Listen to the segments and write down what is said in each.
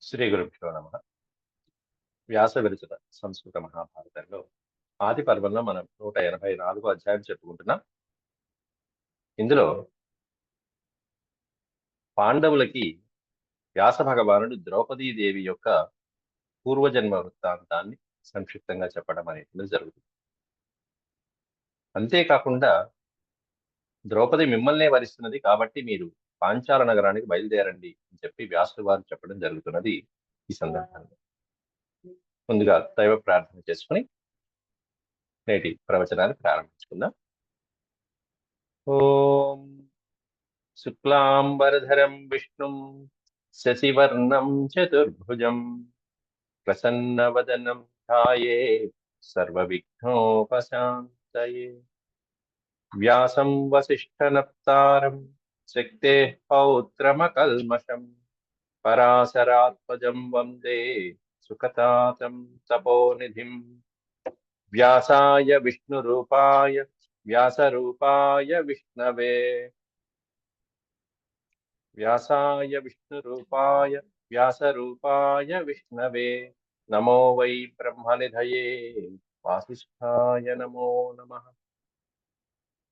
శ్రీ గురుభ్యో నమ. వ్యాస విరచిత సంస్కృత మహాభారతంలో ఆది పర్వంలో మనం 184 అధ్యాయం చెప్పుకుంటున్నాం. ఇందులో పాండవులకి వ్యాస భగవానుడు ద్రౌపదీదేవి యొక్క పూర్వజన్మ వృత్తాంతాన్ని సంక్షిప్తంగా చెప్పడం అనేటువంటిది జరుగుతుంది. అంతేకాకుండా ద్రౌపది మిమ్మల్నే వరిస్తున్నది కాబట్టి మీరు పాంచాల నగరానికి బయలుదేరండి అని చెప్పి వ్యాసుల వారు చెప్పడం జరుగుతున్నది. ఈ సందర్భంలో ముందుగా దైవ ప్రార్థన చేసుకుని నేటి ప్రవచనాన్ని ప్రారంభించుకుందాం. ఓం శుక్లాంబరధరం విష్ణుం శశివర్ణం చతుర్భుజం ప్రసన్నవదనం ధ్యాయే సర్వవిఘ్నోపశాంతయే. వ్యాసం వసిష్ఠనప్తారం శక్తేః పౌత్రమకల్మషం పరాశరాత్మజం వందే సుఖతాతం తపోనిధిం. వ్యాసాయ విష్ణురూపాయ వ్యాసరూపాయ విష్ణవే వ్యాసాయ విష్ణురూపాయ వ్యాసరూపాయ విష్ణవే నమో వై బ్రహ్మనిధయే వాసిష్ఠాయ నమో నమః.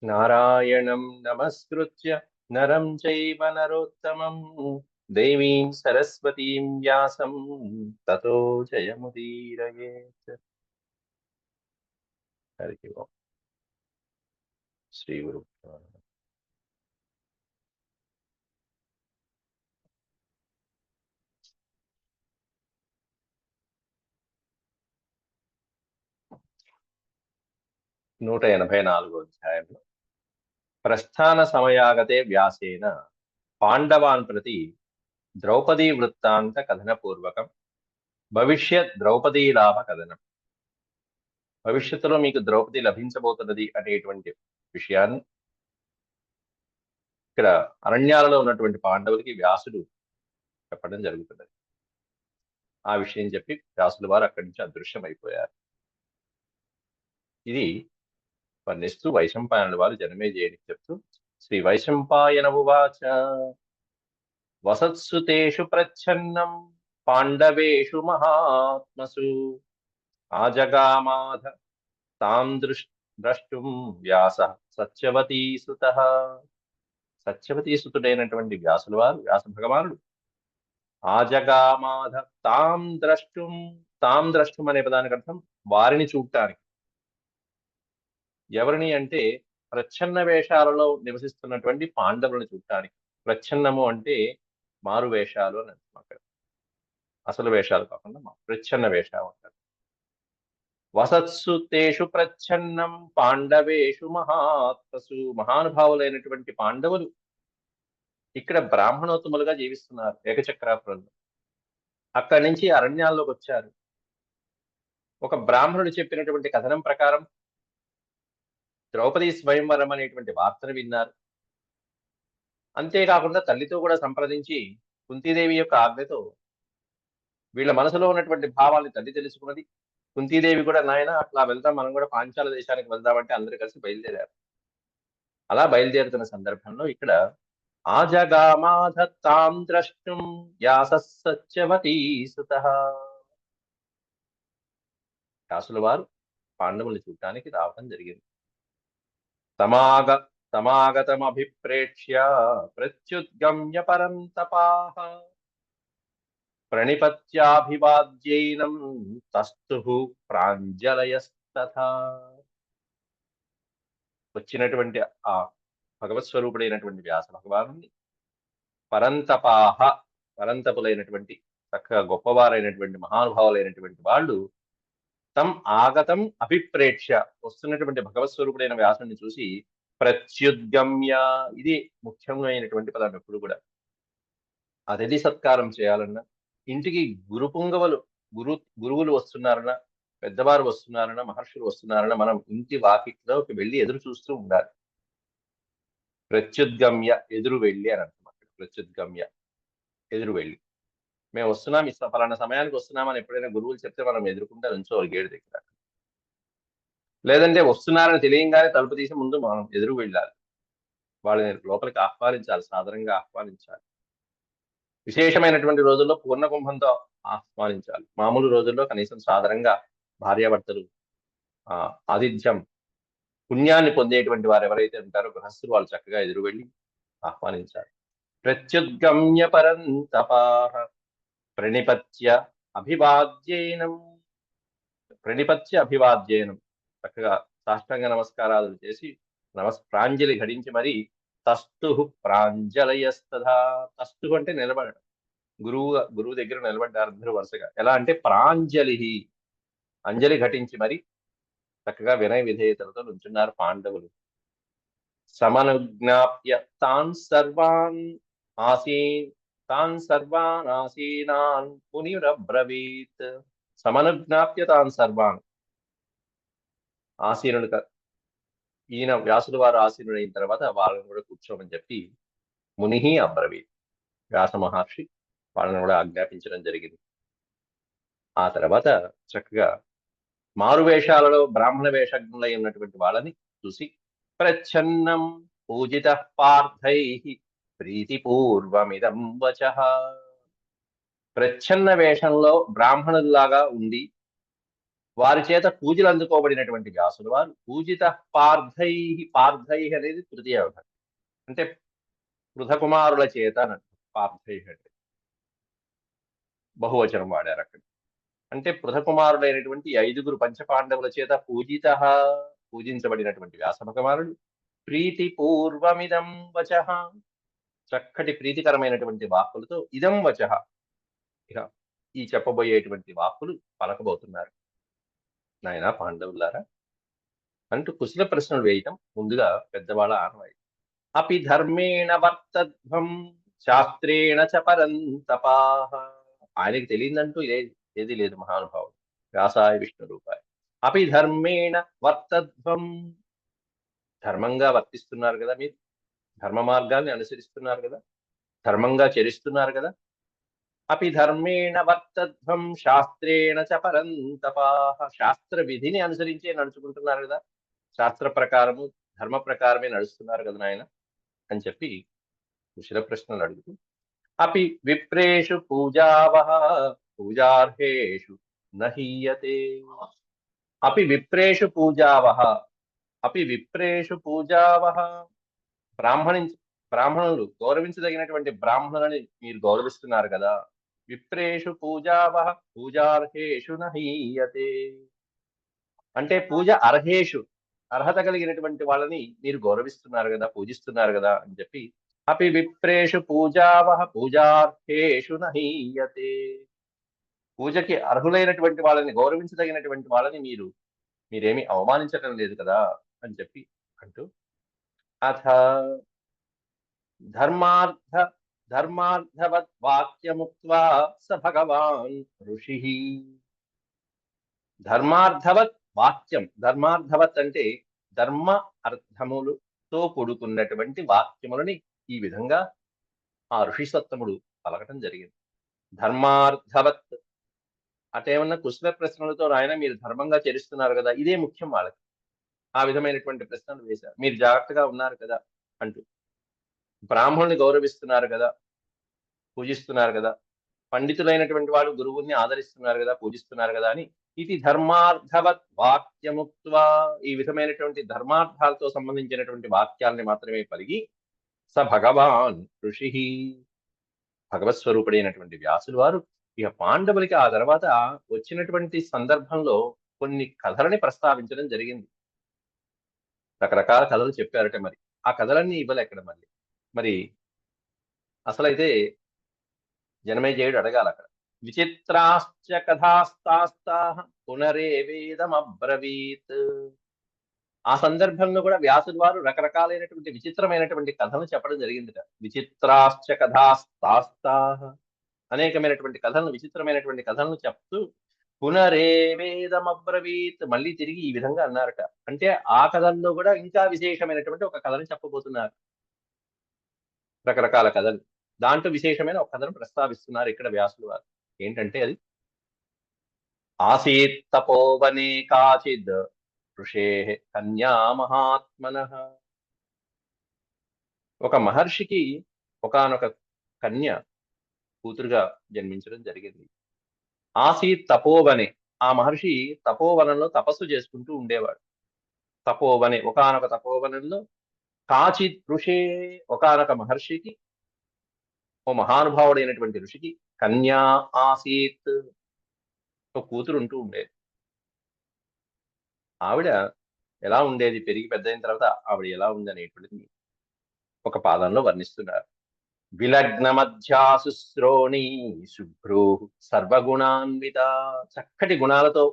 నారాయణం నమస్కృత్య నరం చైవ నరోత్తమం దేవీం సరస్వతీం వ్యాసం తతో జయముదీరయేత్. హరి ఓం. శ్రీ గురు 184 అధ్యాయంలో ప్రస్థాన సమయాగతే వ్యాసేన పాండవాన్ ప్రతి ద్రౌపదీ వృత్తాంత కథనపూర్వకం భవిష్యత్ ద్రౌపదీ లాభ కథనం. భవిష్యత్తులో మీకు ద్రౌపది లభించబోతున్నది అనేటువంటి విషయాన్ని ఇక్కడ అరణ్యాలలో ఉన్నటువంటి పాండవులకి వ్యాసుడు చెప్పడం జరుగుతున్నది. ఆ విషయం చెప్పి వ్యాసుల వారు అక్కడి నుంచి అదృశ్యమైపోయారు. ఇది వర్ణిస్తూ వైశంపాయనుల వారు జనమేజయునికి చెప్తూ శ్రీ వైశంపాయన ఉవాచ వసత్సుతేషు ప్రచ్ఛన్నం పాండవేషు మహాత్మసు ఆజగామాధ తాం ద్రష్టుం వ్యాస సత్యవతీసుతః. సత్యవతీసుతుడైనటువంటి వ్యాసుల వారు వ్యాస భగవానుడు ఆజగామాధ తాం ద్రష్టుం అనే పదానికి అర్థం వారిని చూడటానికి. ఎవరిని అంటే ప్రచ్ఛన్న వేషాలలో నివసిస్తున్నటువంటి పాండవులను చూడటానికి. ప్రచ్ఛన్నము అంటే మారు వేషాలు అని అర్థం. అక్కడ అసలు వేషాలు కాకుండా ప్రచ్ఛన్న వేషాలు అంటారు. వసత్సు తేషు ప్రచ్ఛన్నం పాండవేషు మహాత్మసు. మహానుభావులైనటువంటి పాండవులు ఇక్కడ బ్రాహ్మణోత్తములుగా జీవిస్తున్నారు ఏకచక్రాపురంలో. అక్కడి నుంచి అరణ్యాల్లోకి వచ్చారు. ఒక బ్రాహ్మణుడు చెప్పినటువంటి కథనం ప్రకారం ద్రౌపదీ స్వయంవరం అనేటువంటి వార్తను విన్నారు. అంతేకాకుండా తల్లితో కూడా సంప్రదించి కుంతీదేవి యొక్క ఆజ్ఞతో వీళ్ళ మనసులో ఉన్నటువంటి భావాల్ని తల్లి తెలుసుకున్నది. కుంతీదేవి కూడా నాయన అట్లా వెళ్దాం, మనం కూడా పాంచాల దేశానికి వెళ్దామంటే అందరూ కలిసి బయలుదేరారు. అలా బయలుదేరుతున్న సందర్భంలో ఇక్కడ ఆజగామాధ తాం ద్రష్టుం వ్యాస సత్యవతీసుతః. వ్యాసుల వారు పాండవుల్ని చూడటానికి రావడం జరిగింది. తమాగతమభిప్రేక్ష్య ప్రత్యుద్గమ్య పరంతపాః ప్రణిపత్యాభివాద్యైనం తస్థుః ప్రాంజలయస్తథా. వచ్చినటువంటి ఆ భగవత్ స్వరూపుడైనటువంటి వ్యాస భగవానుని పరంతపాహ, పరంతపులైనటువంటి చక్కగా గొప్పవారైనటువంటి మహానుభావులైనటువంటి వాళ్ళు తం ఆగతం అభిప్రేక్ష్య, వస్తున్నటువంటి భగవత్ స్వరూపుడైన వ్యాసుని చూసి ప్రత్యుద్గమ్య, ఇది ముఖ్యమైనటువంటి పదం. ఎప్పుడు కూడా అతిథి సత్కారం చేయాలన్నా, ఇంటికి గురువులు వస్తున్నారన్నా, పెద్దవారు వస్తున్నారన్నా, మహర్షులు వస్తున్నారన్నా మనం ఇంటి వాకిట్లోకి వెళ్ళి ఎదురు చూస్తూ ఉండాలి. ప్రత్యుద్గమ్య, ఎదురు వెళ్ళి అని అర్థం. అక్కడ ప్రత్యుద్గమ్య, ఎదురు వెళ్ళి. మేము వస్తున్నాం, ఫలానా సమయానికి వస్తున్నామని ఎప్పుడైనా గురువులు చెప్తే మనం ఎదురుకుంటా నుంచోవాలి గేటు దగ్గర. లేదంటే వస్తున్నారని తెలియంగానే తలుపు తీసి ముందు మనం ఎదురు వెళ్ళాలి. వాళ్ళని లోపలికి ఆహ్వానించాలి, సాదరంగా ఆహ్వానించాలి. విశేషమైనటువంటి రోజుల్లో పూర్ణ కుంభంతో ఆహ్వానించాలి. మామూలు రోజుల్లో కనీసం సాధారణంగా భార్యాభర్తలు ఆతిథ్యం పుణ్యాన్ని పొందేటువంటి వారు ఎవరైతే ఉంటారో గృహస్థులు వాళ్ళు చక్కగా ఎదురు వెళ్ళి ఆహ్వానించాలి. ప్రత్యుద్గమ్య పరంతపాః ప్రణిపత్య అభివాద్యేనం చక్కగా సాష్టాంగ నమస్కారాలు చేసి ప్రాంజలి ఘటించి మరి తస్తు ప్రాంజలయస్తథా. తస్తు అంటే నిలబడడం. గురువు దగ్గర నిలబడ్డారు అందరూ వరుసగా. ఎలా అంటే ప్రాంజలి అంజలి ఘటించి మరి చక్కగా వినయ విధేయతలతో నుంచున్నారు పాండవులు. సమనుజ్ఞాప్య తాన్ సర్వాన్ ఆసీనాన్ మునిరబ్రవీత్. సమనుజ్ఞాప్య తాన్ సర్వాన్, ఆసీనుడు ఈయన వ్యాసుడు వారు ఆసీనుడైన తర్వాత వాళ్ళని కూడా కూర్చోమని చెప్పి మునిహి అబ్రవీత్, వ్యాస మహర్షి వాళ్ళని కూడా ఆజ్ఞాపించడం జరిగింది. ఆ తర్వాత చక్కగా మారువేషాలలో బ్రాహ్మణ వేషజ్ఞులై ఉన్నటువంటి వాళ్ళని చూసి ప్రచ్ఛన్నం పూజిత పార్థై ప్రీతిపూర్వమిదం వచః. ప్రచ్ఛన్న వేషంలో బ్రాహ్మణుల్లాగా ఉండి వారి చేత పూజలు అందుకోబడినటువంటి వ్యాసులు వారు పూజిత పార్థై అనేది తృతీయ విభక్తి, అంటే పృథకుమారుల చేత పార్థై అంటే బహువచనం వాడారు అక్కడ. అంటే పృథకుమారులైనటువంటి 5 పంచపాండవుల చేత పూజించబడినటువంటి వ్యాస భగవానుడు ప్రీతి పూర్వమిదం వచః, చక్కటి ప్రీతికరమైనటువంటి వాక్కులతో ఇదం వచః, ఇక ఈ చెప్పబోయేటువంటి వాక్కులు పలకబోతున్నారు. నాయనా పాండవులారా అంటూ కుశల ప్రశ్నలు వేయటం ముందుగా పెద్దవాళ్ళ ఆనవాయి. అపి ధర్మేణ వర్తధ్వం శాస్త్రేణ చ పరంతపాః. ఆయనకి తెలియదంటూ ఏది లేదు మహానుభావుడు. వ్యాసాయ విష్ణు రూపాయ. అపి ధర్మేణ వర్తధ్వం, ధర్మంగా వర్తిస్తున్నారు కదా మీరు, ధర్మ మార్గాల్ని అనుసరిస్తున్నారు కదా, ధర్మంగా చరిస్తున్నారు కదా. అపి ధర్మేణ వర్తధ్వం శాస్త్రేణ చ పరంతపాః, శాస్త్ర విధిని అనుసరించే నడుచుకుంటున్నారు కదా, శాస్త్ర ప్రకారము ధర్మ ప్రకారమే నడుస్తున్నారు కదా నాయన అని చెప్పి కుశల ప్రశ్నలు అడుగుతూ అపి విప్రేషు పూజావః పూజార్హేషు నహీయతే. అపి విప్రేషు పూజావః, బ్రాహ్మణులు గౌరవించదగినటువంటి బ్రాహ్మణులని మీరు గౌరవిస్తున్నారు కదా. విప్రేషు పూజావః పూజార్హేషు నహీయతే, అంటే పూజ అర్హేషు, అర్హత కలిగినటువంటి వాళ్ళని మీరు గౌరవిస్తున్నారు కదా, పూజిస్తున్నారు కదా అని చెప్పి అపి విప్రేషు పూజావః పూజార్హేషు నహీయతే, పూజకి అర్హులైనటువంటి వాళ్ళని గౌరవించదగినటువంటి వాళ్ళని మీరేమి అవమానించటం లేదు కదా అని చెప్పి అంటూ అథ ధర్మార్థవత్ వాక్యముక్త్వా స భగవాన్ ఋషి. ధర్మార్థవత్ వాక్యం, ధర్మార్థవత్ అంటే ధర్మ అర్థములతో కూడుకున్నటువంటి వాక్యములని ఈ విధంగా ఆ ఋషి సత్తముడు పలకటం జరిగింది. ధర్మార్థవత్ అటేమన్నా కుశల ప్రశ్నలతో రాయన మీరు ధర్మంగా చరిస్తున్నారు కదా, ఇదే ముఖ్యం వాళ్ళకి. ఆ విధమైనటువంటి ప్రశ్నలు వేశారు. మీరు జాగ్రత్తగా ఉన్నారు కదా అంటూ, బ్రాహ్మణుని గౌరవిస్తున్నారు కదా, పూజిస్తున్నారు కదా, పండితులైనటువంటి వాడు గురువుని ఆదరిస్తున్నారు కదా, పూజిస్తున్నారు కదా అని ఇది ధర్మార్థవత్ వాక్యముక్త్వా, ఈ విధమైనటువంటి ధర్మార్థాలతో సంబంధించినటువంటి వాక్యాలని మాత్రమే పలిగి స భగవాన్ ఋషి, భగవత్ స్వరూపుడైనటువంటి వ్యాసులు వారు ఇక పాండవులకి ఆ తర్వాత వచ్చినటువంటి సందర్భంలో కొన్ని కథలని ప్రస్తావించడం జరిగింది. రకరకాల కథలు చెప్పారట. మరి ఆ కథలన్నీ ఇవ్వలేక్కడ మరి అసలైతే జనమేజయుడు అడగాలి అక్కడ. విచిత్రాశ్చ కథాస్తాస్తాః పునరేవేదమబ్రవీత్. ఆ సందర్భంలో కూడా వ్యాసుడు వారు రకరకాలైనటువంటి విచిత్రమైనటువంటి కథలను చెప్పడం జరిగిందిట. విచిత్రాశ్చ కథాస్తాస్తాః, అనేకమైనటువంటి కథలను, విచిత్రమైనటువంటి కథలను చెప్తూ పునరేవేదమబ్రవీత్, మళ్ళీ తిరిగి ఈ విధంగా అన్నారట. అంటే ఆ కథల్లో కూడా ఇంకా విశేషమైనటువంటి ఒక కథను చెప్పబోతున్నారు. రకరకాల కథలు, దాంట్లో విశేషమైన ఒక కథను ప్రస్తావిస్తున్నారు ఇక్కడ వ్యాసులు వారు. ఏంటంటే అది ఆసీత్ తపోవనే కాచిద్ ఋషే కన్యా మహాత్మనః. ఒక మహర్షికి ఒకానొక కన్య కూతురుగా జన్మించడం జరిగింది. ఆసీత్ తపోవనే, ఆ మహర్షి తపోవనంలో తపస్సు చేసుకుంటూ ఉండేవాడు. తపోవనే, ఒకానొక తపోవనంలో కాచిత్ ఋషే, ఒకానొక మహర్షికి, ఓ మహానుభావుడైనటువంటి ఋషికి కన్యా ఆసీత్, ఒక కూతురు ఉంటూ ఉండేది. ఆవిడ ఎలా ఉండేది, పెరిగి పెద్దయిన తర్వాత ఆవిడ ఎలా ఉంది అనేటువంటిది ఒక పాదంలో వర్ణిస్తున్నారు. విలగ్న మధ్యా శుశ్రోణి శుభ్రూ సర్వగుణాన్విత, చక్కటి గుణాలతో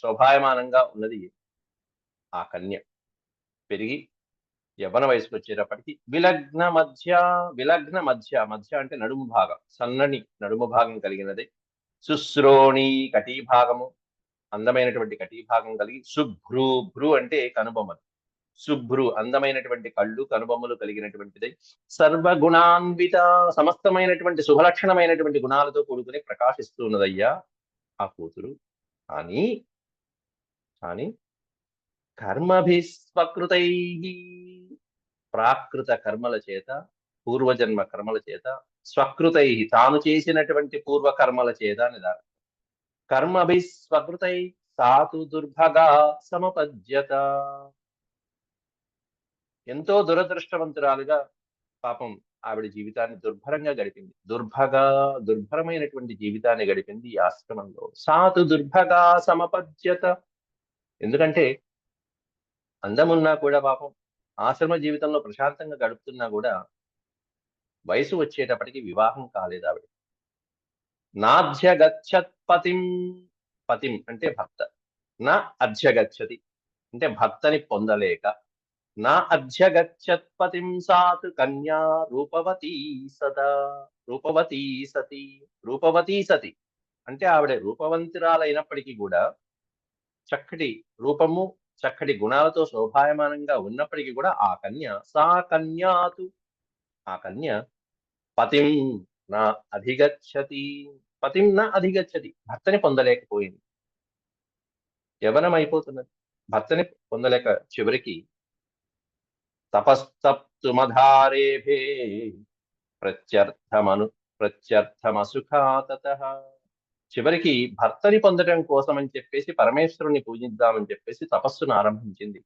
శోభాయమానంగా ఉన్నది ఆ కన్య. పెరిగి యవ్వన వయసుకు వచ్చేటప్పటికి విలగ్న మధ్య, విలగ్న మధ్య, మధ్య అంటే నడుము భాగం, సన్నని నడుము భాగం కలిగినది. శుశ్రోణి, కటీభాగము, అందమైనటువంటి కటీభాగం కలిగి, శుభ్రు, భ్రు అంటే కనుబొమ్మలు, శుభ్రు అందమైనటువంటి కళ్ళు కనుబొమ్మలు కలిగినటువంటిది. సర్వగుణాన్విత, సమస్తమైనటువంటి శుభలక్షణమైనటువంటి గుణాలతో కూడుకుని ప్రకాశిస్తున్నదయ్యా ఆ కూతురు. కానీ కానీ కర్మభిస్వకృతై, ప్రాకృత కర్మల చేత, పూర్వజన్మ కర్మల చేత, స్వకృతై తాను చేసినటువంటి పూర్వ కర్మల చేత నిదానం, కర్మభిస్వకృతై సాతు దుర్భగా సమపద్యత, ఎంతో దురదృష్టవంతురాలుగా పాపం ఆవిడ జీవితాన్ని దుర్భరంగా గడిపింది. దుర్భరమైనటువంటి జీవితాన్ని గడిపింది ఈ ఆశ్రమంలో. సాతు దుర్భగా సమపద్యత, ఎందుకంటే అందమున్నా కూడా పాపం ఆశ్రమ జీవితంలో ప్రశాంతంగా గడుపుతున్నా కూడా వయసు వచ్చేటప్పటికి వివాహం కాలేదు ఆవిడ. నాధ్యగచ్చత్ పతిం, పతిం అంటే భర్త, నా అధ్యగచ్చతి అంటే భర్తని పొందలేక, నా అధ్యగచ్చత్ పతిం సాత్ కన్యా రూపవతీ సదా, రూపవతీ సతి, రూపవతీ సతి అంటే ఆవిడ రూపవంతురాలైనప్పటికీ కూడా, చక్కటి రూపము చక్కటి గుణాలతో శోభాయమానంగా ఉన్నప్పటికీ కూడా ఆ కన్య, సా కన్యాతు, ఆ కన్య పతిం నా అధిగచ్చతి, పతిం నా అధిగచ్చతి భర్తని పొందలేకపోయింది. యవనం అయిపోతున్నది, భర్తని పొందలేక చివరికి తపస్తప్తుమధారేభే ప్రత్యర్థమసుఖాతతః, చివరికి భర్తని పొందడం కోసం అని చెప్పేసి పరమేశ్వరుని పూజిద్దామని చెప్పేసి తపస్సును ఆరంభించింది.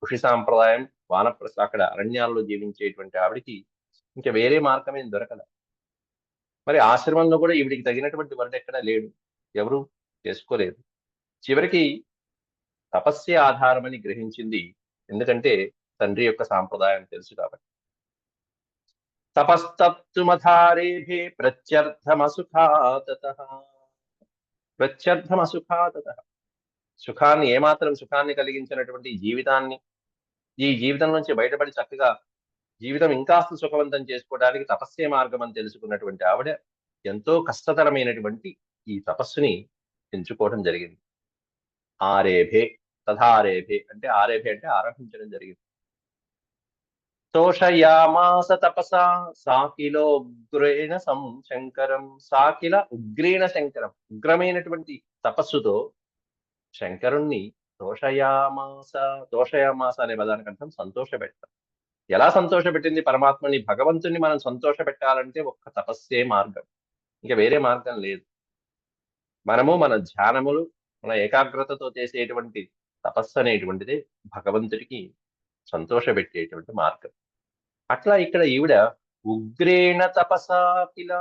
ఋషి సాంప్రదాయం, వానప్రస్థ, అక్కడ అరణ్యాల్లో జీవించేటువంటి ఆవిడికి ఇంకా వేరే మార్గమేం దొరకల. మరి ఆశ్రమంలో కూడా ఈవిడికి తగినటువంటి వరుడు ఎక్కడా లేడు, ఎవరు చేసుకోలేదు. చివరికి తపస్సే ఆధారమని గ్రహించింది, ఎందుకంటే తండ్రి యొక్క సాంప్రదాయం తెలుసు కాబట్టి. తపస్తప్తుమధారేభే ప్రత్యర్థమసుఖాతతః, ప్రత్యర్థమసుఖాతతః, సుఖాన్ని, ఏమాత్రం సుఖాన్ని కలిగించినటువంటి జీవితాన్ని, ఈ జీవితం నుంచి బయటపడి చక్కగా జీవితం ఇంకాస్త సుఖవంతం చేసుకోవడానికి తపస్సే మార్గం అని తెలుసుకున్నటువంటి ఆవిడ ఎంతో కష్టతరమైనటువంటి ఈ తపస్సుని ఎంచుకోవడం జరిగింది. ఆరేభే, తథారేభే అంటే ఆరేభే అంటే ఆరంభించడం జరిగింది. తోషయామాస తపసా సాకిలోగ్రేణ శంకరం, సాకిల ఉగ్రేణ శంకరం, ఉగ్రమైనటువంటి తపస్సుతో శంకరుణ్ణి తోషయామాస, తోషయామాస అనే పదానికి అర్థం సంతోషపెట్టడం. ఎలా సంతోషపెట్టింది పరమాత్మని, భగవంతుని మనం సంతోష పెట్టాలంటే ఒక్క తపస్సే మార్గం, ఇంకా వేరే మార్గం లేదు. మనము మన ధ్యానములు, మన ఏకాగ్రతతో చేసేటువంటి తపస్సు అనేటువంటిది భగవంతుడికి సంతోషపెట్టేటువంటి మార్గం. అట్లా ఇక్కడ ఈవిడ ఉగ్రేణ తపసా కిల,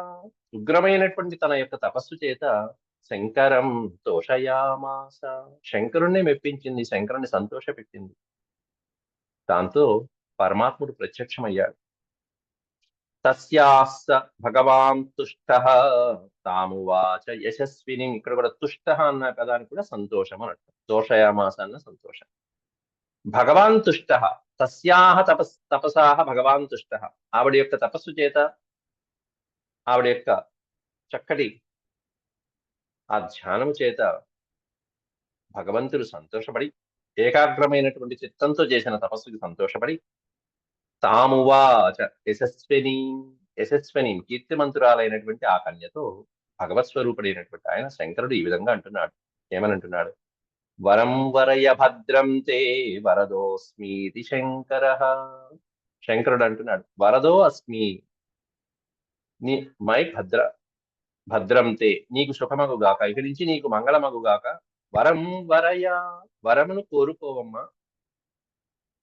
ఉగ్రమైనటువంటి తన యొక్క తపస్సు చేత శంకరం తోషయామాస, శంకరుణ్ణి మెప్పించింది, శంకరుణ్ణి సంతోషపెట్టింది. దాంతో పరమాత్ముడు ప్రత్యక్షమయ్యాడు. తస్యాస్స భగవాన్ తుష్టః తామువాచ యశస్విని, ఇక్కడ కూడా తుష్టః అన్న పదానికి కూడా సంతోషం అని అర్థం, తోషయామాస అన్న సంతోషం. భగవాన్ తుష్టః, తస్యాహ తపసాహ భగవాన్ తుష్టః, ఆవిడ యొక్క తపస్సు చేత, ఆవిడ యొక్క చక్కటి ఆ ధ్యానం చేత భగవంతుడు సంతోషపడి, ఏకాగ్రమైనటువంటి చిత్తంతో చేసిన తపస్సుకి సంతోషపడి, తామువాచ యశస్విని, యశస్విని కీర్తిమంతురాలైనటువంటి ఆ కన్యతో భగవత్ స్వరూపుడైనటువంటి ఆయన శంకరుడు ఈ విధంగా అంటున్నాడు. ఏమని అంటున్నాడు? వరం వరయ భద్రం తే వరదోస్మీతి శంకర, శంకరుడు అంటున్నాడు వరదో అస్మి, నీ మై భద్రం తే, నీకు సుఖమగుగాక, ఇక నుంచి నీకు మంగళమగుగాక. వరం వరయా, వరమును కోరుకోవమ్మా.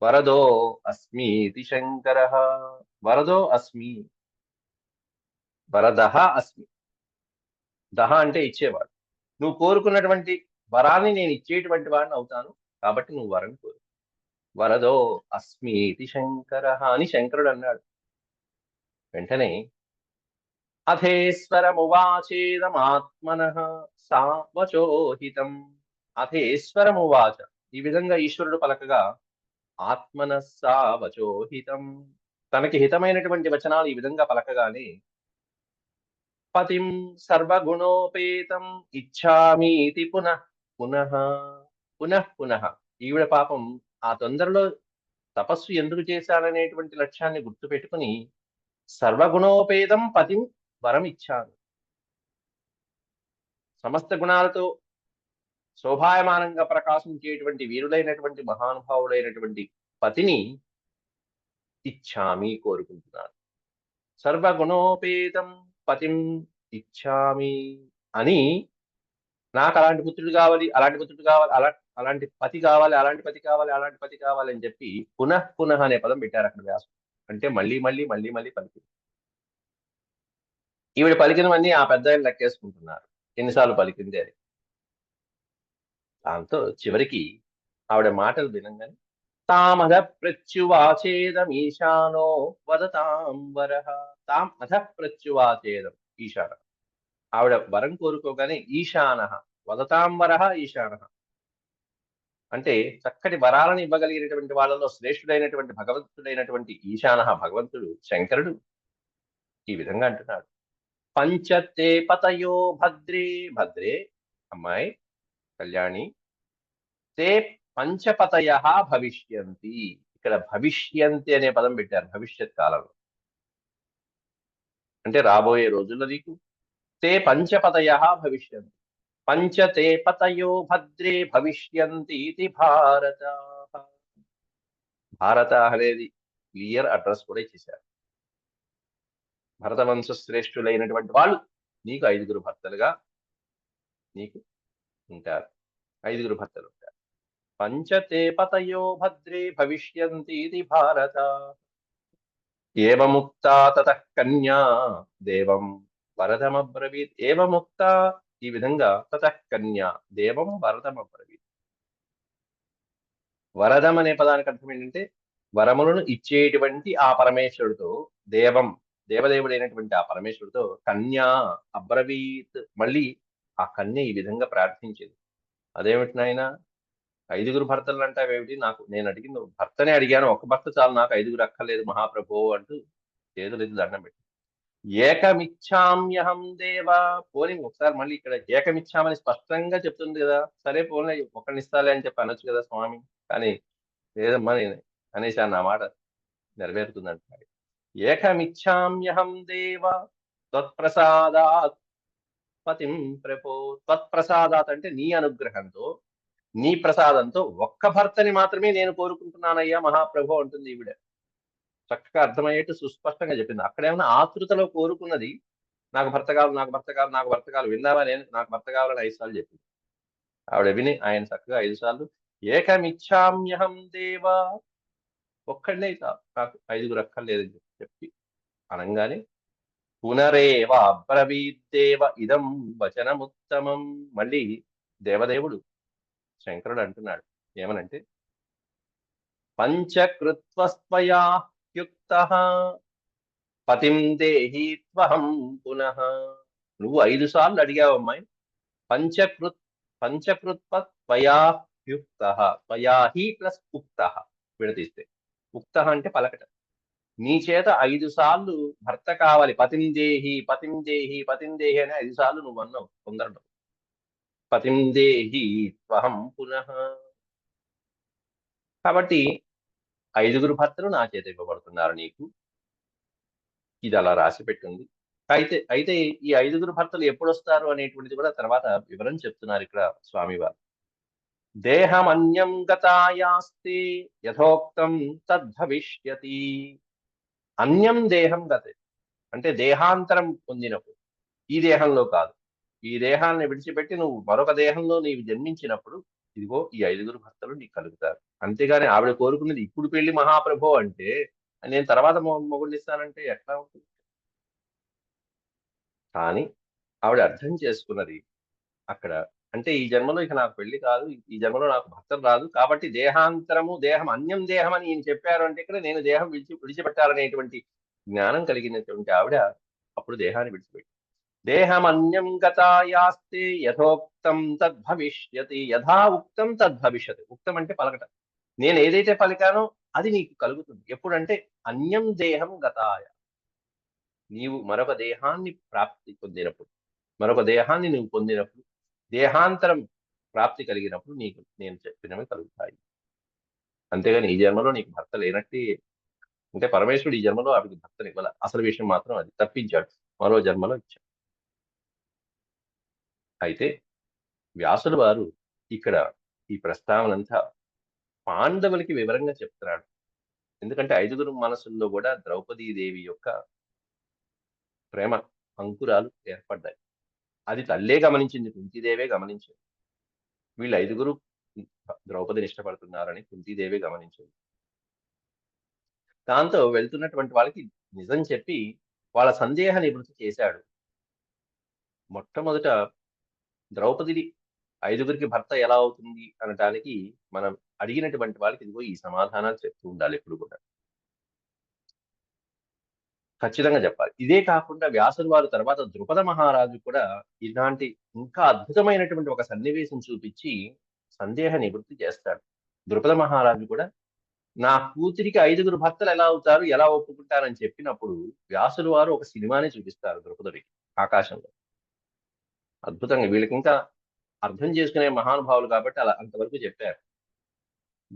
వరదో అస్మీతి శంకర, వరదో అస్మి, వరదహ అస్మి. దహ అంటే ఇచ్చేవాడు. నువ్వు కోరుకున్నటువంటి వరాన్ని నేను ఇచ్చేటువంటి వాడిని అవుతాను, కాబట్టి నువ్వు వరం కోరు. వరదో అస్మీతి శంకర అని శంకరుడు అన్నాడు. వెంటనే అథేశ్వరమువాచేదమాత్మనః సా వచోహితం. అథేశ్వరమువాచ, ఈ విధంగా ఈశ్వరుడు పలకగా, ఆత్మనస్సా వచోహితం, తనకి హితమైనటువంటి వచనాలు ఈ విధంగా పలకగానే, పతిం సర్వగుణోపేతం ఇచ్ఛామీతి పునః పునః పునః పునః. ఈవిడ పాపం ఆ తొందరలో తపస్సు ఎందుకు చేశాననేటువంటి లక్ష్యాన్ని గుర్తుపెట్టుకుని సర్వగుణోపేతం పతిం వరం ఇచ్చాను. సమస్త గుణాలతో శోభాయమానంగా ప్రకాశించేటువంటి వీరుడైనటువంటి మహానుభావుడైనటువంటి పతిని ఇచ్చామి, కోరుకుంటున్నాను. సర్వగుణోపేతం పతిం ఇచ్చామి అని, నాకు అలాంటి పుత్రుడు కావాలి, అలాంటి పుత్రుడు కావాలి, అలాంటి పతి కావాలి, అలాంటి పతి కావాలి, అలాంటి పతి కావాలి అని చెప్పి పునః పునః అనే పదం పెట్టారు అక్కడ వ్యాసం. అంటే మళ్ళీ మళ్ళీ మళ్ళీ మళ్ళీ పలికింది. ఈవిడ పలికినవన్నీ ఆ పెద్ద ఆయన లెక్కేసుకుంటున్నారు ఎన్నిసార్లు పలికింది అని. దాంతో చివరికి ఆవిడ మాటలు వినంగానే, తామధ ప్రత్యువాచేదమీశానో వదతాం వరః. తాం అధ ప్రత్యువాచేదం, ఈశాన. ఆవిడ వరం కోరుకోగానే ఈశాన వదతాం వరః ఈశాన అంటే చక్కటి వరాలను ఇవ్వగలిగినటువంటి వాళ్ళలో శ్రేష్ఠుడైనటువంటి భగవంతుడైనటువంటి ఈశాన భగవంతుడు శంకరుడు ఈ విధంగా అంటున్నాడు. పంచతే పతయో భద్రే, భద్రే అమ్మాయి కళ్యాణి, తే పంచపతయ భవిష్యంతి. ఇక్కడ భవిష్యంతి అనే పదం పెట్టారు, భవిష్యత్ కాలంలో అంటే రాబోయే రోజుల్లో నీకు తే పంచపతయ భవిష్యంతి. పంచతే పతయో భద్రే భవిష్యంతి భారత. భారత అనేది క్లియర్ అడ్రస్ కూడా ఇచ్చేశారు. భరతవంశ శ్రేష్ఠులైనటువంటి వాళ్ళు నీకు 5గురు భర్తలుగా నీకు ఉంటారు. 5గురు భర్తలు ఉంటారు. పంచతే పతయో భద్రే భవిష్యంతి భారత. ఏవముక్తా తతః కన్యా దేవం వరదమబ్రవీత్. ఏవముక్తా, ఈ విధంగా, తతః కన్యా దేవం వరదమబ్రవీత్. వరదం అనే పదానికి అర్థం ఏంటంటే వరములను ఇచ్చేటువంటి ఆ పరమేశ్వరుడితో, దేవం దేవదేవుడైనటువంటి ఆ పరమేశ్వరుడితో కన్యా అబ్రవీత్. మళ్ళీ ఆ కన్య ఈ విధంగా ప్రార్థించింది. అదేమిటి నాయన 5గురు భర్తలు అంటావేమిటి? నేను అడిగింది భర్తనే అడిగాను, ఒక భర్త చాలు, నాకు 5గురు అక్కర్లేదు మహాప్రభో అంటూ చేతులెత్తి దండం పెట్టి, ఏకమిచ్చామ్యహం దేవా. పోనీ ఒకసారి మళ్ళీ ఇక్కడ ఏకమిచ్చామని స్పష్టంగా చెప్తుంది కదా, సరే పోనీ ఒకరిని ఇస్తాలే అని చెప్పి అనొచ్చు కదా స్వామి. కానీ లేదమ్మా నేను అనేసి నా మాట నెరవేరుతుందంట. ఏకమిచ్చామ్యహం దేవ త్వత్ప్రసాదాత్ పతిం ప్రభో. త్వత్ప్రసాదాత్ అంటే నీ అనుగ్రహంతో, నీ ప్రసాదంతో ఒక్క భర్తని మాత్రమే నేను కోరుకుంటున్నానయ్యా మహాప్రభు అంటుంది ఈవిడ. చక్కగా అర్థమయ్యేట్టు సుస్పష్టంగా చెప్పింది. అక్కడేమన్నా ఆతృతలో కోరుకున్నది, నాకు భర్త కావాలి, నాకు భర్త కావాలి, నాకు భర్త కావాలి. విన్నావా? నేను నాకు భర్త కావాలని 5 సార్లు చెప్పింది ఆవిడ. విని ఆయన చక్కగా 5 సార్లు ఏకమిచ్చామ్యహం దేవా, ఒక్కడనే నాకు 5గురు అక్కర్లేదని చెప్పి అనగానే, పునరేవ అబ్రవీద్దేవ ఇదం వచనముత్తమం. మళ్ళీ దేవదేవుడు శంకరుడు అంటున్నాడు ఏమనంటే, పంచకృత్వస్త్వయా యుక్తః పతిం దేహి త్వహం పునః. నువ్వు 5 సార్లు అడిగావమ్మాయి. పంచకృత్వ త్వయా యుక్తః, త్వయా హి ప్లస్ ఉక్తః విడదీస్తే, ఉక్తః అంటే పలకటం. నీ చేత 5 సార్లు భర్త కావాలి, పతిం దేహి పతిం దేహి పతిం దేహి అని 5 సార్లు నువ్వు అన్నావు తొందరలో. పతిం దేహి త్వహం పునః. కాబట్టి 5గురు భర్తలు నా చేత ఇవ్వబడుతున్నారు నీకు. ఇది అలా రాసి పెట్టింది. అయితే ఈ 5గురు భర్తలు ఎప్పుడు వస్తారు అనేటువంటిది కూడా తర్వాత వివరం చెప్తున్నారు ఇక్కడ స్వామివారు. దేహమన్యం గతాయాస్తే యథోక్తం తద్భవిష్యతి. అన్యం దేహం గతే, అంటే దేహాంతరం పొందినప్పుడు, ఈ దేహంలో కాదు. ఈ దేహాన్ని విడిచిపెట్టి నువ్వు మరొక దేహంలో నీవు జన్మించినప్పుడు ఇదిగో ఈ 5గురు భర్తలు నీకు కలుగుతారు. అంతేగాని ఆవిడ కోరుకున్నది ఇప్పుడు పెళ్లి మహాప్రభో అంటే నేను తర్వాత మొగుడినిస్తానంటే ఎట్లా ఉంటుంది? కానీ ఆవిడ అర్థం చేసుకున్నది అక్కడ. అంటే ఈ జన్మలో ఇక నాకు పెళ్లి కాదు. ఈ జన్మలో నాకు భర్తలు రాదు. కాబట్టి దేహాంతరము, దేహం అన్యం దేహం అని ఈయన చెప్పారు అంటే ఇక్కడ నేను దేహం విడిచిపెట్టాలనేటువంటి జ్ఞానం కలిగినటువంటి ఆవిడ అప్పుడు దేహాన్ని విడిచిపెట్టి దేహమన్యం గతాయాస్తే యథోక్తం తద్భవిష్యతి. యథా ఉక్తం తద్భవిష్యతి. ఉక్తం అంటే పలకటం. నేను ఏదైతే పలికానో అది నీకు కలుగుతుంది. ఎప్పుడంటే అన్యం దేహం గతాయ, నీవు మరొక దేహాన్ని ప్రాప్తి పొందినప్పుడు, మరొక దేహాన్ని నువ్వు పొందినప్పుడు, దేహాంతరం ప్రాప్తి కలిగినప్పుడు నీకు నేను చెప్పినవి కలుగుతాయి. అంతేగాని ఈ జన్మలో నీకు భర్త లేనట్టే. అంటే పరమేశ్వరుడు ఈ జన్మలో ఆవిడకి భర్తను ఇవ్వాల. అసలు విషయం మాత్రం అది తప్పించాడు, మరో జన్మలో ఇచ్చాడు. అయితే వ్యాసుల వారు ఇక్కడ ఈ ప్రస్తావనంతా పాండవులకి వివరంగా చెప్తున్నాడు. ఎందుకంటే 5గురు మనసుల్లో కూడా ద్రౌపదీదేవి యొక్క ప్రేమ అంకురాలు ఏర్పడ్డాయి. అది తల్లే గమనించింది, కుంతీదేవే గమనించింది. వీళ్ళు 5గురు ద్రౌపదిని ఇష్టపడుతున్నారని కుంతీదేవే గమనించింది. దాంతో వెళ్తున్నటువంటి వాళ్ళకి నిజం చెప్పి వాళ్ళ సందేహ నివృత్తి చేశాడు. మొట్టమొదట ద్రౌపదిని 5గురికి భర్త ఎలా అవుతుంది అనటానికి మనం అడిగినటువంటి వాళ్ళకి ఇదిగో ఈ సమాధానాలు చెప్తూ ఉండాలి ఎప్పుడు కూడా. ఖచ్చితంగా చెప్పాలి. ఇదే కాకుండా వ్యాసుల వారు తర్వాత ద్రుపద మహారాజు కూడా ఇలాంటి ఇంకా అద్భుతమైనటువంటి ఒక సన్నివేశం చూపించి సందేహ నివృత్తి చేస్తాడు. ద్రుపద మహారాజు కూడా నా కూతురికి 5గురు భర్తలు ఎలా అవుతారు, ఎలా ఒప్పుకుంటారని చెప్పినప్పుడు వ్యాసుల వారు ఒక సినిమాని చూపిస్తారు ద్రుపదుడికి ఆకాశంలో. అద్భుతంగా వీళ్ళకి ఇంకా అర్థం చేసుకునే మహానుభావులు కాబట్టి అలా అంతవరకు చెప్పారు.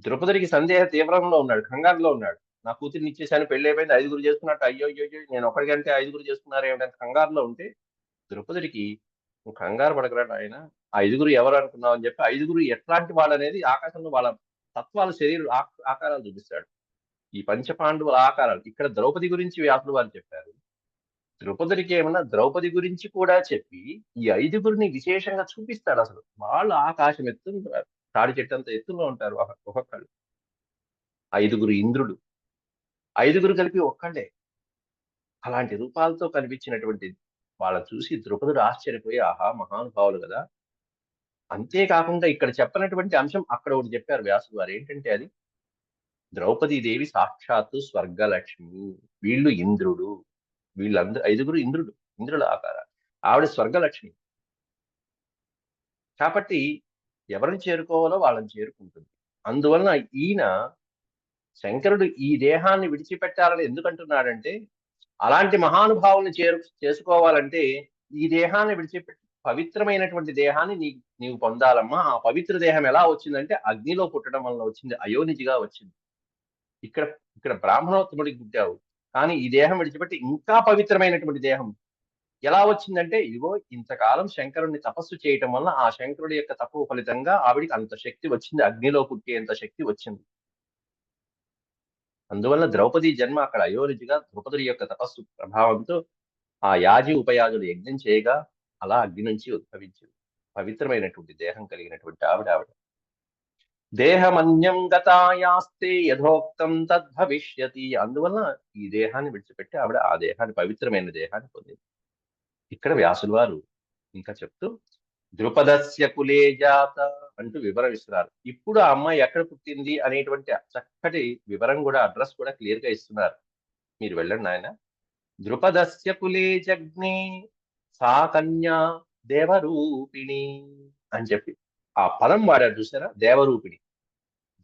ద్రుపదుడికి సందేహ తీవ్రంలో ఉన్నాడు, కంగారులో ఉన్నాడు. నా కూతురిని ఇచ్చేసాను, పెళ్లి అయిపోయింది, 5గురు చేసుకున్నట్టు, అయ్యో అయ్యో అయ్యో, నేను ఒకడికంటే 5గురు చేసుకున్నారు ఏమిటని కంగారులో ఉంటే ద్రుపదుడికి నువ్వు కంగారు పడకరా ఆయన, 5గురు ఎవరు అనుకున్నావు అని చెప్పి 5గురు ఎట్లాంటి వాళ్ళు అనేది ఆకాశంలో వాళ్ళ తత్వాల శరీర ఆకారాలు చూపిస్తాడు. ఈ పంచపాండవుల ఆకారాలు ఇక్కడ ద్రౌపది గురించి వ్యాసులు వారు చెప్పారు. ద్రౌపదికి ఏమన్నా ద్రౌపది గురించి కూడా చెప్పి ఈ 5గురిని విశేషంగా చూపిస్తాడు. అసలు వాళ్ళు ఆకాశం ఎత్తున తాడి చెట్టంత ఎత్తులో ఉంటారు ఒక్కొక్కళ్ళు. 5గురు ఇంద్రుడు, 5గురు కలిపి ఒక్కళ్ళే. అలాంటి రూపాలతో కనిపించినటువంటి వాళ్ళని చూసి ద్రుపదుడు ఆశ్చర్యపోయి ఆహా మహానుభావులు కదా. అంతేకాకుండా ఇక్కడ చెప్పనటువంటి అంశం అక్కడ ఒకటి చెప్పారు వ్యాసులు వారు. ఏంటంటే అది ద్రౌపదీదేవి సాక్షాత్తు స్వర్గలక్ష్మి, వీళ్ళు ఇంద్రుడు, వీళ్ళందరూ 5గురు ఇంద్రుడు, ఇంద్రుల ఆకారం, ఆవిడ స్వర్గలక్ష్మి. కాబట్టి ఎవరిని చేరుకోవాలో వాళ్ళని చేరుకుంటుంది. అందువలన ఈయన శంకరుడు ఈ దేహాన్ని విడిచిపెట్టాలని ఎందుకంటున్నాడంటే అలాంటి మహానుభావుల్ని చేసుకోవాలంటే ఈ దేహాన్ని విడిచిపెట్టి పవిత్రమైనటువంటి దేహాన్ని నీవు పొందాలమ్మా. ఆ పవిత్ర దేహం ఎలా వచ్చిందంటే అగ్నిలో పుట్టడం వల్ల వచ్చింది, అయోనిజిగా వచ్చింది. ఇక్కడ ఇక్కడ బ్రాహ్మణోత్తముడికి పుట్టావు, కానీ ఈ దేహం విడిచిపెట్టి ఇంకా పవిత్రమైనటువంటి దేహం ఎలా వచ్చిందంటే ఇదిగో ఇంతకాలం శంకరుణ్ణి తపస్సు చేయటం వల్ల ఆ శంకరుడి యొక్క తపస్సు ఫలితంగా ఆవిడికి అంత శక్తి వచ్చింది, అగ్నిలో పుట్టేంత శక్తి వచ్చింది. అందువల్ల ద్రౌపది జన్మ అక్కడ అయోనిజిగా ద్రౌపది యొక్క తపస్సు ప్రభావంతో ఆ యాజి ఉపయాజులు యజ్ఞం చేయగా అలా అగ్ని నుంచి ఉద్భవించింది. పవిత్రమైనటువంటి దేహం కలిగినటువంటి ఆవిడ. దేహమన్యం గతాయాస్తే యథోక్తం తద్భవిష్యతి. అందువల్ల ఈ దేహాన్ని విడిచిపెట్టి ఆవిడ ఆ దేహాన్ని, పవిత్రమైన దేహాన్ని పొందింది. ఇక్కడ వ్యాసుల వారు ఇంకా చెప్తూ ద్రుపదస్య కులే జాత అంటూ వివరం ఇస్తున్నారు. ఇప్పుడు ఆ అమ్మాయి ఎక్కడ పుట్టింది అనేటువంటి చక్కటి వివరం కూడా, అడ్రస్ కూడా క్లియర్ గా ఇస్తున్నారు. మీరు వెళ్ళండి ఆయన. ద్రుపదస్య కులే జగ్నే సా కన్యా దేవరూపిణి అని చెప్పి ఆ పదం వాడారు చూసారా, దేవరూపిణి.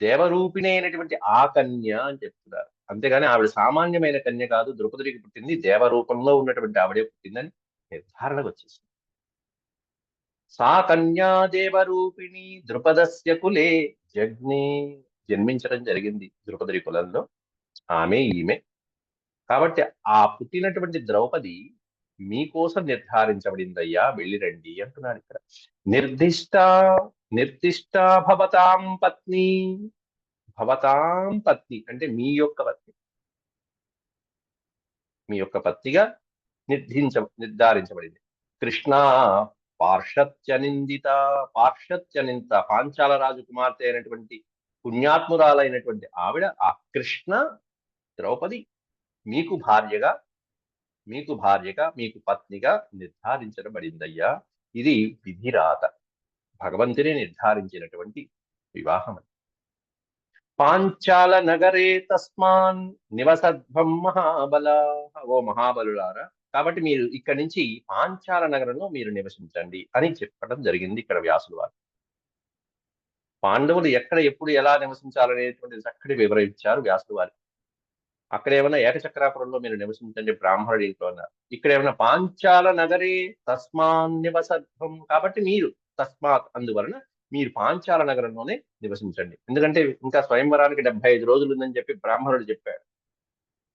దేవరూపిణి అయినటువంటి ఆ కన్య అని చెప్తున్నారు. అంతేగాని ఆవిడ సామాన్యమైన కన్య కాదు, ద్రౌపదికి పుట్టింది దేవరూపంలో ఉన్నటువంటి ఆవిడే పుట్టిందని నిర్ధారణకు వచ్చేసింది. సా కన్యా దేవరూపిణి ద్రుపదస్య కులే జగ్నే, జన్మించడం జరిగింది ద్రుపది కులంలో ఆమె ఈమె. కాబట్టి ఆ పుట్టినటువంటి ద్రౌపది మీకోసం నిర్ధారించబడిందయ్యా, వెళ్ళిరండి అంటున్నాడు ఇక్కడ. నిర్దిష్ట నిర్దిష్ట భవతాం పత్ని. భవతాం పత్ని అంటే మీ యొక్క పత్ని, మీ యొక్క పత్నిగా నిర్ధారించబడింది. కృష్ణ పార్షత్యనిందిత, పార్షత్యనింత పాంచాల రాజు కుమార్తె అయినటువంటి పుణ్యాత్మురాలైనటువంటి ఆవిడ ఆ కృష్ణ ద్రౌపది మీకు భార్యగా మీకు పత్నిగా నిర్ధారించబడిందయ్యా. ఇది విధిరాత, భగవంతుని నిర్ధారించినటువంటి వివాహం. పాంచాల నగరే తస్మాన్ నివసధ్వం మహాబల, ఓ మహాబలులారా, కాబట్టి మీరు ఇక్కడి నుంచి పాంచాల నగరంలో మీరు నివసించండి అని చెప్పడం జరిగింది ఇక్కడ వ్యాసులు వారు. పాండవులు ఎక్కడ ఎప్పుడు ఎలా నివసించాలనేటువంటి చక్కటి వివరించారు వ్యాసులు వారు. అక్కడ ఏమైనా ఏకచక్రాపురంలో మీరు నివసించండి బ్రాహ్మణుడి ఇంట్లో అన్నారు. ఇక్కడ ఏమైనా పాంచాల నగరే తస్మాన్ నివసధ్వం, కాబట్టి మీరు తస్మాత్ అందువలన మీరు పాంచాల నగరంలోనే నివసించండి. ఎందుకంటే ఇంకా స్వయంవరానికి 75 రోజులు ఉందని చెప్పి బ్రాహ్మణుడు చెప్పాడు.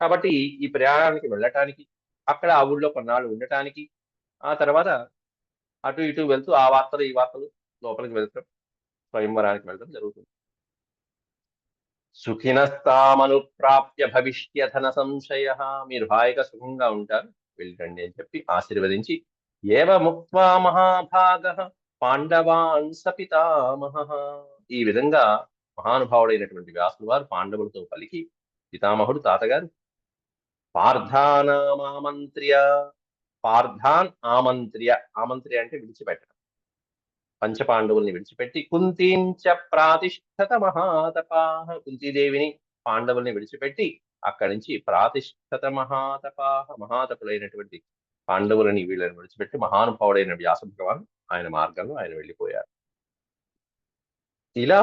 కాబట్టి ఈ ప్రయాణానికి వెళ్ళటానికి, అక్కడ ఆ ఊళ్ళో కొన్నాళ్ళు ఉండటానికి, ఆ తర్వాత అటు ఇటు వెళ్తూ ఆ వార్తలు ఈ వార్తలు లోపలికి వెళ్తాం, స్వయంవరానికి వెళ్ళడం జరుగుతుంది. సుఖినస్తామనుప్రాప్య భవిష్యధన సంశయ, మీరు హాయిగా సుఖంగా ఉంటారు, వెళ్ళండి అని చెప్పి ఆశీర్వదించి ఏవ ముక్త్వా మహాభాగ పాండవాన్ సపితామహ, ఈ విధంగా మహానుభావుడైనటువంటి వ్యాసులు వారు పాండవులతో పలికి, పితామహుడు తాతగారు పార్థానామామంత్ర్య, పార్థాన్ ఆమంత్ర్య, ఆమంత్ర్య అంటే విడిచిపెట్టడం, పంచపాండవుల్ని విడిచిపెట్టి కుంతీంచ ప్రాతిష్ఠత మహాతపాహ, కుంతీదేవిని పాండవుల్ని విడిచిపెట్టి అక్కడి నుంచి ప్రాతిష్ఠత మహాతపాహ, మహాతపులైనటువంటి పాండవులని వీళ్ళని విడిచిపెట్టి మహానుభావుడైన వ్యాస భగవాన్ ఆయన మార్గంలో ఆయన వెళ్ళిపోయారు. ఇలా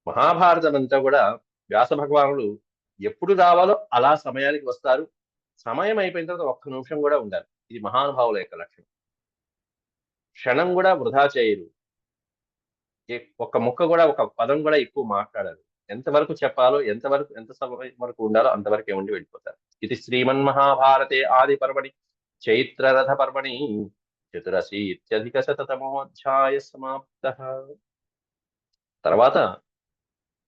మహాభారతం అంతా కూడా వ్యాస భగవానుడు ఎప్పుడు రావాలో అలా సమయానికి వస్తారు. సమయం అయిపోయిన తర్వాత ఒక్క నిమిషం కూడా ఉండాలి. ఇది మహానుభావుల యొక్క లక్షణం. క్షణం కూడా వృధా చేయరు. ఒక్క ముక్క కూడా, ఒక పదం కూడా ఎక్కువ మాట్లాడారు. ఎంతవరకు చెప్పాలో, ఎంత సమయం వరకు ఉండాలో అంతవరకే ఉండి వెళ్ళిపోతారు. ఇది శ్రీమన్మహాభారతే ఆది పర్వణి చైత్రరథ పర్వణి చతురశీత్యధిక శతమోధ్యాయ సమాప్త. తర్వాత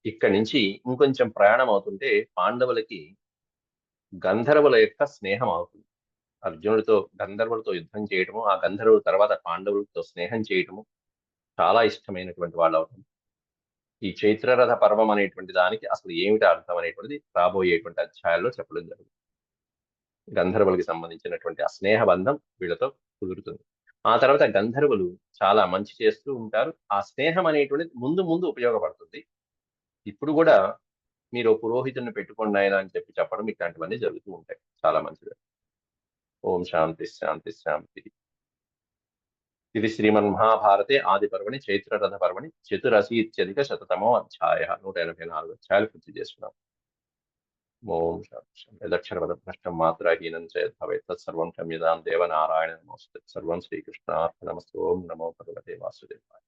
ఇక్కడి నుంచి ఇంకొంచెం ప్రయాణం అవుతుంటే పాండవులకి గంధర్వుల యొక్క స్నేహం అవుతుంది. అర్జునుడితో గంధర్వులతో యుద్ధం చేయటము, ఆ గంధర్వుల తర్వాత పాండవులతో స్నేహం చేయటము చాలా ఇష్టమైనటువంటి వాళ్ళు అవుతుంది. ఈ చైత్రరథ పర్వం అనేటువంటి దానికి అసలు ఏమిటి అర్థం అనేటువంటిది రాబోయేటువంటి అధ్యాయాల్లో చెప్పడం జరుగుతుంది. గంధర్వులకి సంబంధించినటువంటి ఆ స్నేహ బంధం వీళ్ళతో కుదురుతుంది. ఆ తర్వాత గంధర్వులు చాలా మంచి చేస్తూ ఉంటారు. ఆ స్నేహం అనేటువంటిది ముందు ముందు ఉపయోగపడుతుంది. ఇప్పుడు కూడా మీరు పురోహితుడిని పెట్టుకోండి ఆయన అని చెప్పి చెప్పడం, ఇట్లాంటివన్నీ జరుగుతూ ఉంటాయి. చాలా మంచిది. ఓం శాంతి శాంతి శాంతి. ఇది శ్రీమన్మహాభారతే ఆది పర్వణి చైత్రరథ పర్వణి చతురశీత్యధిక శతమో అధ్యాయ, 184 అధ్యాయాలు పూర్తి చేసుకున్నాం. ఓం శాంతి. యదక్షరపదభ్రష్టం మాత్రాహీనం చేత్ భవేత్ తత్సర్వం క్షమ్యతాం దేవనారాయణ నమోస్తుతే. సర్వం శ్రీకృష్ణార్పణమస్తు. ఓం నమో భగవతే వాసుదేవాయ.